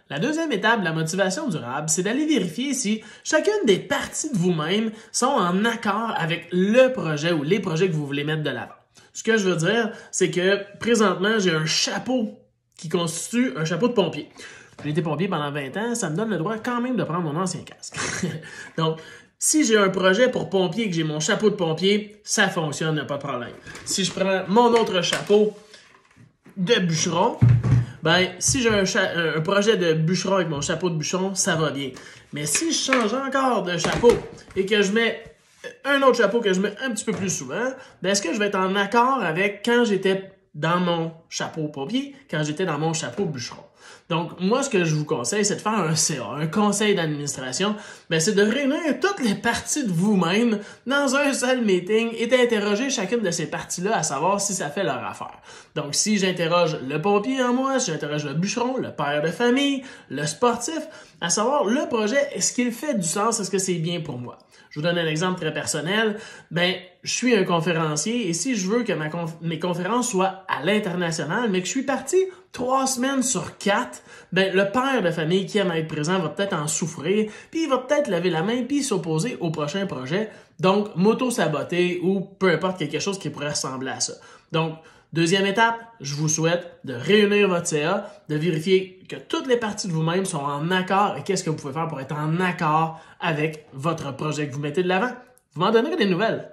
La deuxième étape de la motivation durable, c'est d'aller vérifier si chacune des parties de vous-même sont en accord avec le projet ou les projets que vous voulez mettre de l'avant. Ce que je veux dire, c'est que présentement, j'ai un chapeau qui constitue un chapeau de pompier. J'ai été pompier pendant 20 ans, ça me donne le droit quand même de prendre mon ancien casque. Donc, si j'ai un projet pour pompier et que j'ai mon chapeau de pompier, ça fonctionne, il n'y a pas de problème. Si je prends mon autre chapeau de bûcheron, ben, si j'ai un projet de bûcheron avec mon chapeau de bûcheron, ça va bien. Mais si je change encore de chapeau et que je mets un autre chapeau que je mets un petit peu plus souvent, ben, est-ce que je vais être en accord avec quand j'étais dans mon chapeau pompier, quand j'étais dans mon chapeau bûcheron? Donc, moi, ce que je vous conseille, c'est de faire un CA, un conseil d'administration. Ben, c'est de réunir toutes les parties de vous-même dans un seul meeting et d'interroger chacune de ces parties-là à savoir si ça fait leur affaire. Donc, si j'interroge le pompier en moi, si j'interroge le bûcheron, le père de famille, le sportif, à savoir le projet, est-ce qu'il fait du sens, est-ce que c'est bien pour moi? Je vous donne un exemple très personnel. Ben, je suis un conférencier et si je veux que mes conférences soient à l'international, mais que je suis parti 3 semaines sur 4, ben, le père de famille qui aime être présent va peut-être en souffrir, puis il va peut-être lever la main puis s'opposer au prochain projet. Donc, m'auto-saboter ou peu importe quelque chose qui pourrait ressembler à ça. Donc, deuxième étape, je vous souhaite de réunir votre CA, de vérifier que toutes les parties de vous-même sont en accord et qu'est-ce que vous pouvez faire pour être en accord avec votre projet que vous mettez de l'avant. Vous m'en donnerez des nouvelles.